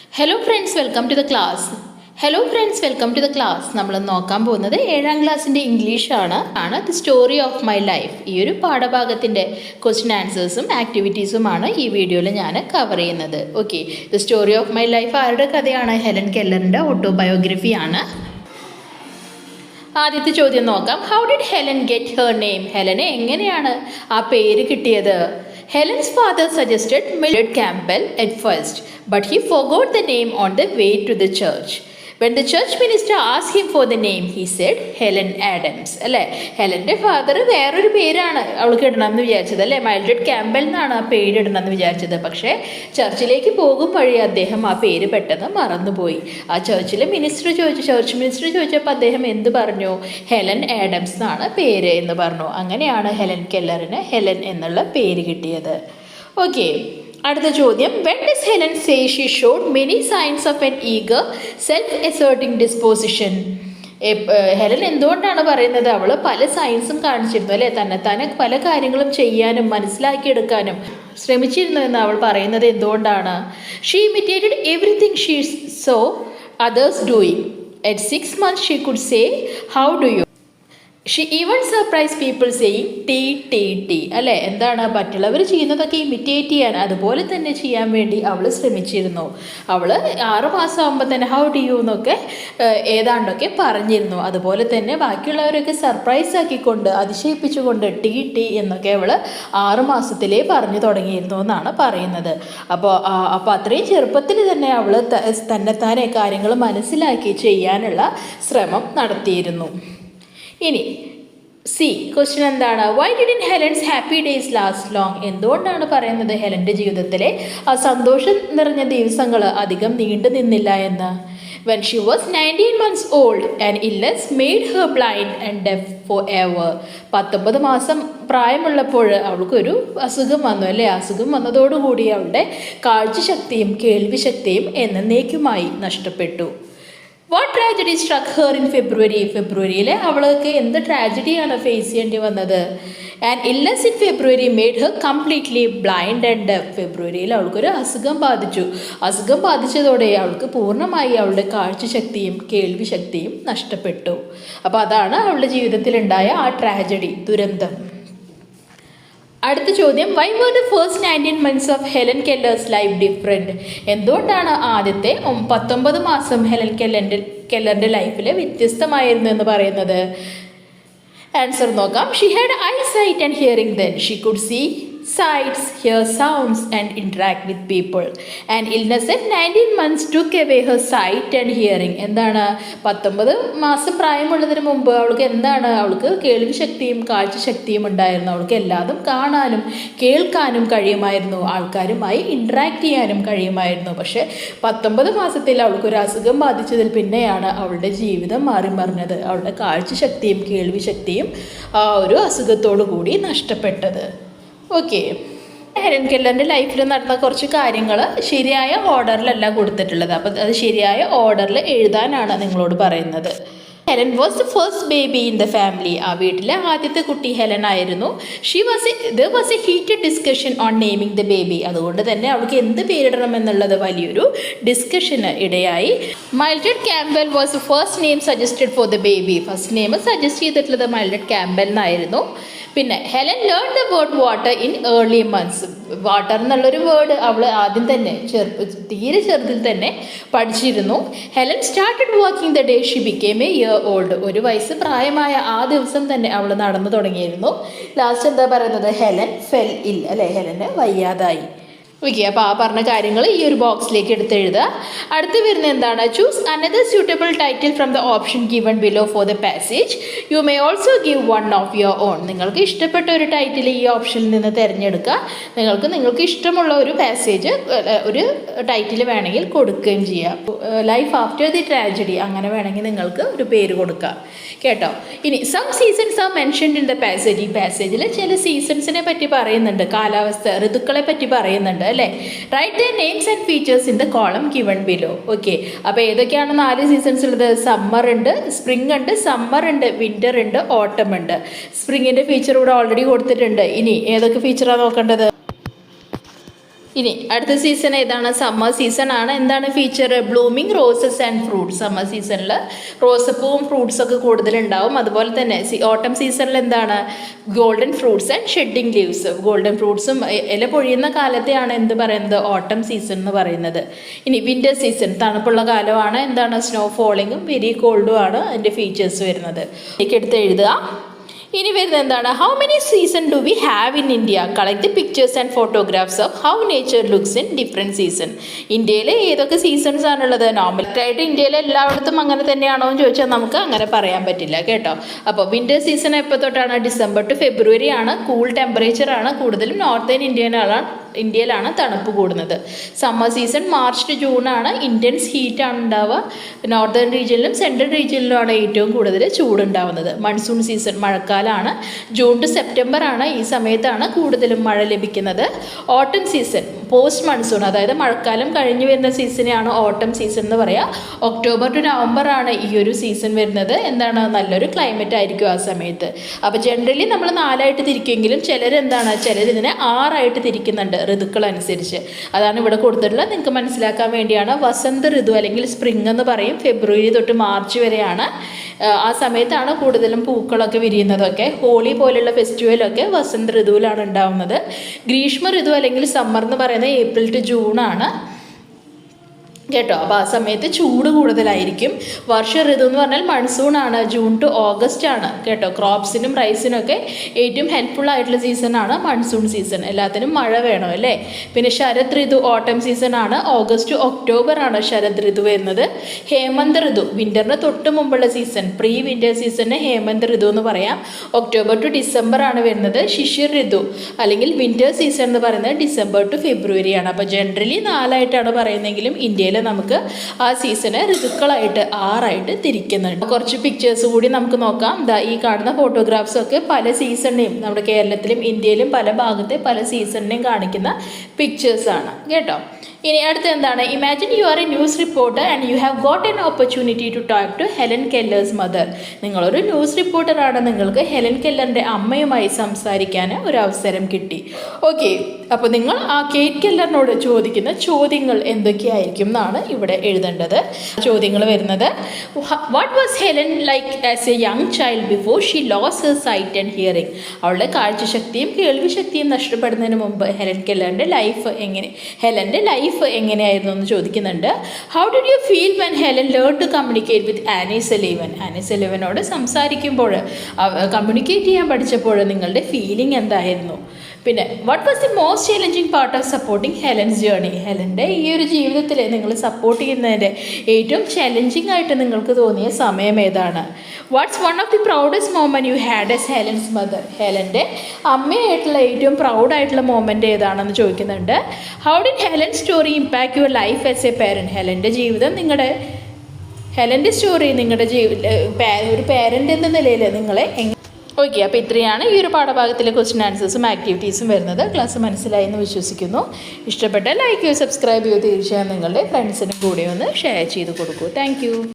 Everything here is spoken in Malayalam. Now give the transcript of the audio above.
Hello friends, welcome to the class. നമ്മൾ നോക്കാൻ പോകുന്നത് 7ാം ക്ലാസ്സിൻ്റെ ഇംഗ്ലീഷാണ്. The story of my life. ഈ ഒരു പാഠഭാഗത്തിൻ്റെ ക്വസ്റ്റ്യൻ ആൻസേഴ്സും ആക്ടിവിറ്റീസുമാണ് ഈ വീഡിയോയിൽ ഞാൻ കവർ ചെയ്യുന്നത്. Okay, the story of my life ആരുടെ കഥയാണ്? ഹെലൻ കെല്ലറിൻ്റെ ഓട്ടോബയോഗ്രഫിയാണ്. ആദ്യത്തെ ചോദ്യം നോക്കാം. How did Helen get her name? ഹെലന് എങ്ങനെയാണ് ആ പേര് കിട്ടിയത്? Helen's father suggested Mildred Campbell at first, but he forgot the name on the way to the church. When the church minister asked him for the name, he said Helen Adams. അല്ലേ, ഹെലൻ്റെ ഫാദർ വേറൊരു പേരാണ് അവൾക്ക് ഇടണമെന്ന് വിചാരിച്ചത്, അല്ലേ? മൈൽഡ്രഡ് ക്യാമ്പൽ എന്നാണ് ആ പേര് ഇടണമെന്ന് വിചാരിച്ചത്. പക്ഷേ ചർച്ചിലേക്ക് പോകും വഴി അദ്ദേഹം ആ പേര് പെട്ടെന്ന് മറന്നുപോയി. ആ ചർച്ച് മിനിസ്റ്റർ ചോദിച്ചപ്പോൾ അദ്ദേഹം എന്ത് പറഞ്ഞു? ഹെലൻ ആഡംസ് എന്നാണ് പേര് എന്ന് പറഞ്ഞു. അങ്ങനെയാണ് ഹെലൻ കെല്ലറിന് ഹെലൻ എന്നുള്ള പേര് കിട്ടിയത്. ഓക്കെ, അടുത്ത ചോദ്യം. When does Helen say she showed many signs of an eager self asserting disposition? Helen എന്തുകൊണ്ടാണ് പറയുന്നത് അവൾ പല സൈൻസും കാണിച്ചിരുന്നു, അല്ലേ? തന്നെത്താനെ പല കാര്യങ്ങളും ചെയ്യാനും മനസ്സിലാക്കിയെടുക്കാനും ശ്രമിച്ചിരുന്നു എന്ന് അവൾ പറയുന്നത് എന്തുകൊണ്ടാണ്? She imitated everything she so others doing. At 6 months she could say how do you. She even surprise people saying T, അല്ലേ? എന്താണ് മറ്റുള്ളവർ ചെയ്യുന്നതൊക്കെ ഇമിറ്റേറ്റ് ചെയ്യാൻ, അതുപോലെ തന്നെ ചെയ്യാൻ വേണ്ടി അവൾ ശ്രമിച്ചിരുന്നു. അവൾ 6 മാസം ആകുമ്പോൾ തന്നെ ഹൗ ഡു യു എന്നൊക്കെ ഏതാണ്ടൊക്കെ പറഞ്ഞിരുന്നു. അതുപോലെ തന്നെ ബാക്കിയുള്ളവരൊക്കെ സർപ്രൈസ് ആക്കിക്കൊണ്ട് അതിശയിപ്പിച്ചുകൊണ്ട് ടി എന്നൊക്കെ അവൾ 6 മാസത്തിലേ പറഞ്ഞു തുടങ്ങിയിരുന്നു എന്നാണ് പറയുന്നത്. അപ്പോൾ അത്രയും ചെറുപ്പത്തിൽ തന്നെ അവൾ തന്നെത്താനെ കാര്യങ്ങൾ മനസ്സിലാക്കി ചെയ്യാനുള്ള ശ്രമം നടത്തിയിരുന്നു. ഇനി സി ക്വസ്റ്റ്യൻ എന്താണ്? Why didn't Helen's happy days last long? എന്തുകൊണ്ടാണ് പറയുന്നത് ഹെലൻ്റെ ജീവിതത്തിലെ ആ സന്തോഷം നിറഞ്ഞ ദിവസങ്ങൾ അധികം നീണ്ടു നിന്നില്ല എന്ന്? When she was 19 months old, an illness made her blind and deaf forever. 19 മാസം പ്രായമുള്ളപ്പോൾ അവൾക്കൊരു അസുഖം വന്നു, അല്ലേ? അസുഖം വന്നതോടുകൂടി അവളുടെ കാഴ്ചശക്തിയും കേൾവിശക്തിയും എന്നേക്കുമായി നഷ്ടപ്പെട്ടു. What tragedy struck her in February? ഫെബ്രുവരിയിൽ അവൾക്ക് എന്ത് ട്രാജഡിയാണ് ഫേസ് ചെയ്യേണ്ടി വന്നത്? And illness in February made her completely blind and deaf. ഫെബ്രുവരിയിൽ അവൾക്കൊരു അസുഖം ബാധിച്ചു. അസുഖം ബാധിച്ചതോടെ അവൾക്ക് പൂർണ്ണമായി അവളുടെ കാഴ്ചശക്തിയും കേൾവിശക്തിയും നഷ്ടപ്പെട്ടു. അപ്പോൾ അതാണ് അവളുടെ ജീവിതത്തിലുണ്ടായ ആ ട്രാജഡി, ദുരന്തം. അടുത്ത ചോദ്യം. Why were the first 19 months of Helen Keller's life different? എന്തുകൊണ്ടാണ് ആദ്യത്തെ 19 മാസം ഹെലൻ കെല്ലറിൻ്റെ ലൈഫിൽ വ്യത്യസ്തമായിരുന്നു എന്ന് പറയുന്നത്? ആൻസർ നോക്കാം. She had eyesight and hearing then. She could see sights, hear sounds and interact with people. An illness at 19 months took away her sight and hearing. എന്താണ് 19 മാസം പ്രായമുള്ളതിന് മുമ്പ് അവൾക്ക് കേൾവിശക്തിയും കാഴ്ചശക്തിയും ഉണ്ടായിരുന്നു. അവൾക്ക് എല്ലാതും കാണാനും കേൾക്കാനും കഴിയുമായിരുന്നു, ആൾക്കാരുമായി ഇൻട്രാക്ട് ചെയ്യാനും കഴിയുമായിരുന്നു. പക്ഷേ 19 മാസത്തിൽ അവൾക്കൊരു അസുഖം ബാധിച്ചതിൽ പിന്നെയാണ് അവളുടെ ജീവിതം മാറിമറിഞ്ഞത്. അവളുടെ കാഴ്ചശക്തിയും കേൾവിശക്തിയും ആ ഒരു അസുഖത്തോടു കൂടി നഷ്ടപ്പെട്ടത്. ഓക്കെ, ഹെലൻ കെല്ലറിൻ്റെ ലൈഫിൽ നടന്ന കുറച്ച് കാര്യങ്ങൾ ശരിയായ ഓർഡറിലല്ല കൊടുത്തിട്ടുള്ളത്. അപ്പം അത് ശരിയായ ഓർഡറിൽ എഴുതാനാണ് നിങ്ങളോട് പറയുന്നത്. Helen was the first baby in the family. ആ വീട്ടിലെ ആദ്യത്തെ കുട്ടി ഹെലൻ ആയിരുന്നു. There was a heated discussion on naming the baby. അതുകൊണ്ട് തന്നെ അവൾക്ക് എന്ത് പേരിടണം എന്നുള്ളത് വലിയൊരു ഡിസ്കഷന് ഇടയായി. Mildred Campbell was the first name suggested for the baby. First name suggest ചെയ്തിട്ടുള്ളത് മൈൽഡ്രഡ് ക്യാമ്പൽ എന്നായിരുന്നു. പിന്നെ Helen learn the word water in early months. Water എന്നുള്ളൊരു വേർഡ് അവൾ ആദ്യം തന്നെ തീരെ ചെറുതിൽ തന്നെ പഠിച്ചിരുന്നു. Helen started walking the day she became a year old. 1 വയസ്സ് പ്രായമായ ആ ദിവസം തന്നെ അവൾ നടന്നു തുടങ്ങിയിരുന്നു. ലാസ്റ്റ് എന്താ പറയുന്നത്? ഹെലൻ ഫെൽ ഇൽ, അല്ലേ? ഹെലന് വയ്യാതായി. ഓക്കെ, അപ്പോൾ ആ പറഞ്ഞ കാര്യങ്ങൾ ഈ ഒരു ബോക്സിലേക്ക് എടുത്തെഴുതുക. അടുത്ത് വരുന്ന എന്താണ്? Choose another suitable title from the option given below for the passage. You may also give one of your own. നിങ്ങൾക്ക് ഇഷ്ടപ്പെട്ട ഒരു ടൈറ്റിൽ ഈ ഓപ്ഷനിൽ നിന്ന് തിരഞ്ഞെടുക്കുക. നിങ്ങൾക്ക് ഇഷ്ടമുള്ള ഒരു പാസേജ്, ഒരു ടൈറ്റിൽ വേണമെങ്കിൽ കൊടുക്കുകയും ചെയ്യാം. ലൈഫ് ആഫ്റ്റർ ദി ട്രാജഡി അങ്ങനെ വേണമെങ്കിൽ നിങ്ങൾക്ക് ഒരു പേര് കൊടുക്കാം, കേട്ടോ. ഇനി some seasons are mentioned in the passage. ഈ പാസേജിൽ ചില സീസൺസിനെ പറ്റി പറയുന്നുണ്ട്, കാലാവസ്ഥ, ഋതുക്കളെ പറ്റി പറയുന്നുണ്ട്, അല്ലേ? Write the names and features in the column given below. Okay, അപ്പോൾ ഏതൊക്കെയാണ് 4 സീസൺസ് ഉള്ളത്? സമ്മർ ഉണ്ട്, സ്പ്രിംഗ് ഉണ്ട്, സമ്മർ ഉണ്ട്, വിൻ്റർ ഉണ്ട്, ഓട്ടം ഉണ്ട്. സ്പ്രിങ്ങിൻ്റെ ഫീച്ചർ ഇവിടെ ഓൾറെഡി കൊടുത്തിട്ടുണ്ട്. ഇനി ഏതൊക്കെ ഫീച്ചറാണ് നോക്കേണ്ടത്? ഇനി അടുത്ത സീസൺ ഏതാണ്? സമ്മർ സീസൺ ആണ്. എന്താണ് feature? Blooming roses and fruits. Summer സീസണിൽ റോസപ്പൂവും ഫ്രൂട്ട്സൊക്കെ കൂടുതലുണ്ടാവും. അതുപോലെ തന്നെ ഓട്ടം സീസണിൽ എന്താണ്? Golden fruits and shedding leaves. Golden ഫ്രൂട്ട്സും ഇല പൊഴിയുന്ന കാലത്തെയാണ് എന്ത് പറയുന്നത്? ഓട്ടം സീസൺ എന്ന് പറയുന്നത്. ഇനി വിൻ്റർ സീസൺ തണുപ്പുള്ള കാലമാണ്. എന്താണ്? സ്നോ ഫോളിങ്ങും വെരി കോൾഡും ആണ് അതിൻ്റെ ഫീച്ചേഴ്സ് വരുന്നത്. എടുത്ത് എഴുതുക. ഇനി വരുന്നത് എന്താണ്? How many season do we have in India? Collect the pictures and photographs of how nature looks in different season. ഇന്ത്യയിൽ ഏതൊക്കെ സീസൺസ് ആണുള്ളത്? നോർമലായിട്ട് ഇന്ത്യയിൽ എല്ലായിടത്തും അങ്ങനെ തന്നെയാണോ എന്ന് ചോദിച്ചാൽ നമുക്ക് അങ്ങനെ പറയാൻ പറ്റില്ല കേട്ടോ. അപ്പോൾ വിൻ്റർ സീസൺ എപ്പോൾ തൊട്ടാണ്? ഡിസംബർ ടു ഫെബ്രുവരി ആണ്. കൂൾ ടെമ്പറേച്ചർ ആണ്. കൂടുതലും നോർത്തേൺ ഇന്ത്യയിലാണ് തണുപ്പ് കൂടുന്നത്. Summer season March to June ആണ്. ഇൻറ്റൻസ് ഹീറ്റ് ആണ് ഉണ്ടാവുക. നോർത്തേൺ റീജിയനിലും സെൻട്രൽ റീജിയനിലുമാണ് ഏറ്റവും കൂടുതൽ ചൂടുണ്ടാവുന്നത്. മൺസൂൺ സീസൺ മഴക്കാലമാണ്. ജൂൺ ടു സെപ്റ്റംബർ ആണ്. ഈ സമയത്താണ് കൂടുതലും മഴ ലഭിക്കുന്നത്. ഓട്ടം സീസൺ പോസ്റ്റ് മൺസൂൺ, അതായത് മഴക്കാലം കഴിഞ്ഞ് വരുന്ന സീസണെയാണ് ഓട്ടം സീസൺ എന്ന് പറയുക. ഒക്ടോബർ ടു നവംബർ ആണ് ഈ ഒരു സീസൺ വരുന്നത്. എന്താണ്? നല്ലൊരു ക്ലൈമറ്റ് ആയിരിക്കും ആ സമയത്ത്. അപ്പോൾ ജനറലി നമ്മൾ 4ആയിട്ട് തിരിക്കുമെങ്കിലും ചിലരിതിനെ 6ആയിട്ട് തിരിക്കുന്നുണ്ട് ഋതുക്കൾ അനുസരിച്ച്. അതാണ് ഇവിടെ കൊടുത്തിട്ടുള്ളത്. നിങ്ങൾക്ക് മനസ്സിലാക്കാൻ വേണ്ടിയാണ്. വസന്ത ഋതു അല്ലെങ്കിൽ സ്പ്രിംഗ് എന്ന് പറയും. ഫെബ്രുവരി തൊട്ട് മാർച്ച് വരെയാണ്. ആ സമയത്താണ് കൂടുതലും പൂക്കളൊക്കെ വിരിയുന്നതൊക്കെ. ഹോളി പോലുള്ള ഫെസ്റ്റിവലൊക്കെ വസന്ത ഋതുവിലാണ് ഉണ്ടാവുന്നത്. ഗ്രീഷ്മ ഋതു അല്ലെങ്കിൽ സമ്മർ എന്ന് പറയുന്നത് ഏപ്രിൽ ടു ജൂൺ ആണ് കേട്ടോ. അപ്പോൾ ആ സമയത്ത് ചൂട് കൂടുതലായിരിക്കും. വർഷ ഋതു എന്ന് പറഞ്ഞാൽ മൺസൂൺ ആണ്. ജൂൺ ടു ഓഗസ്റ്റ് ആണ് കേട്ടോ. ക്രോപ്സിനും റൈസിനും ഒക്കെ ഏറ്റവും ഹെൽപ്ഫുൾ ആയിട്ടുള്ള സീസണാണ് മൺസൂൺ സീസൺ. എല്ലാത്തിനും മഴ വേണം അല്ലേ. പിന്നെ ശരത് ഋതു ഓട്ടം സീസൺ ആണ്. ഓഗസ്റ്റ് ടു ഒക്ടോബർ ആണ് ശരത് ഋതു വരുന്നത്. ഹേമന്ത് ഋതു വിൻ്ററിന് തൊട്ട് മുമ്പുള്ള സീസൺ, പ്രീ വിൻ്റർ സീസണിന് ഹേമന്ത് ഋതു എന്ന് പറയാം. ഒക്ടോബർ ടു ഡിസംബർ ആണ് വരുന്നത്. ശിശിർ ഋതു അല്ലെങ്കിൽ വിൻ്റർ സീസൺ എന്ന് പറയുന്നത് ഡിസംബർ ടു ഫെബ്രുവരി ആണ്. അപ്പോൾ ജനറലി 4ആയിട്ടാണ് പറയുന്നതെങ്കിലും ഇന്ത്യയിൽ നമുക്ക് ആ സീസണ് ഋതുക്കളായിട്ട് 6ആയിട്ട് തിരിക്കുന്നുണ്ട്. കുറച്ച് പിക്ചേഴ്സ് കൂടി നമുക്ക് നോക്കാം. ഈ കാണുന്ന ഫോട്ടോഗ്രാഫ്സ് ഒക്കെ പല സീസണിനെയും നമ്മുടെ കേരളത്തിലും ഇന്ത്യയിലും പല ഭാഗത്തെ പല സീസണിനെയും കാണിക്കുന്ന പിക്ചേഴ്സാണ് കേട്ടോ. ഇനി അടുത്ത എന്താണ്? Imagine you are a news reporter and you have got an opportunity to talk to Helen Keller's mother. നിങ്ങളൊരു ന്യൂസ് റിപ്പോർട്ടറാണ്. നിങ്ങൾക്ക് ഹെലൻ കെല്ലറിൻ്റെ അമ്മയുമായി സംസാരിക്കാൻ ഒരു അവസരം കിട്ടി. ഓക്കെ, അപ്പോൾ നിങ്ങൾ ആ കേറ്റ് കെല്ലറിനോട് ചോദിക്കുന്ന ചോദ്യങ്ങൾ എന്തൊക്കെയായിരിക്കും എന്നാണ് ഇവിടെ എഴുതേണ്ടത്. ചോദ്യങ്ങൾ വരുന്നത്: what was Helen like as a young child before she lost her sight and hearing? അവളുടെ കാഴ്ചശക്തിയും കേൾവിശക്തിയും നഷ്ടപ്പെടുന്നതിന് മുമ്പ് ഹെലൻ്റെ ലൈഫ് എങ്ങനെയായിരുന്നു എന്ന് ചോദിക്കുന്നുണ്ട്. How did you feel when Helen learn to communicate with Annie Sullivan? Annie സലീവനോട് സംസാരിക്കുമ്പോൾ, കമ്മ്യൂണിക്കേറ്റ് ചെയ്യാൻ പഠിച്ചപ്പോൾ നിങ്ങളുടെ ഫീലിംഗ് എന്തായിരുന്നു? പിന്നെ what was the most challenging part of supporting Helen's journey? ഹെലൻ്റെ ഈ ഒരു ജീവിതത്തിൽ നിങ്ങൾ സപ്പോർട്ട് ചെയ്യുന്നതിൻ്റെ ഏറ്റവും ചലഞ്ചിങ് ആയിട്ട് നിങ്ങൾക്ക് തോന്നിയ സമയം ഏതാണ്? What's one of the proudest moment you had as Helen's mother? ഹെലൻ്റെ അമ്മയായിട്ടുള്ള ഏറ്റവും പ്രൗഡായിട്ടുള്ള മൊമെൻ്റ് ഏതാണെന്ന് ചോദിക്കുന്നുണ്ട്. How did Helen story impact your life as a parent? ഹെലൻ്റെ സ്റ്റോറി നിങ്ങളുടെ ഒരു പാരൻ്റ് എന്ന നിലയിൽ നിങ്ങളെ ഓക്കെ. അപ്പോൾ ഇത്രയാണ് ഈ ഒരു പാഠഭാഗത്തിലെ ക്വസ്റ്റ്യൻ ആൻസേഴ്സും ആക്ടിവിറ്റീസും വരുന്നത്. ക്ലാസ് മനസ്സിലായി എന്ന് വിശ്വസിക്കുന്നു. ഇഷ്ടപ്പെട്ടാൽ ലൈക്ക് ചെയ്യുക, സബ്സ്ക്രൈബ് ചെയ്യുക. തീർച്ചയായും നിങ്ങളുടെ ഫ്രണ്ട്സിനും കൂടി ഒന്ന് ഷെയർ ചെയ്ത് കൊടുക്കൂ. താങ്ക്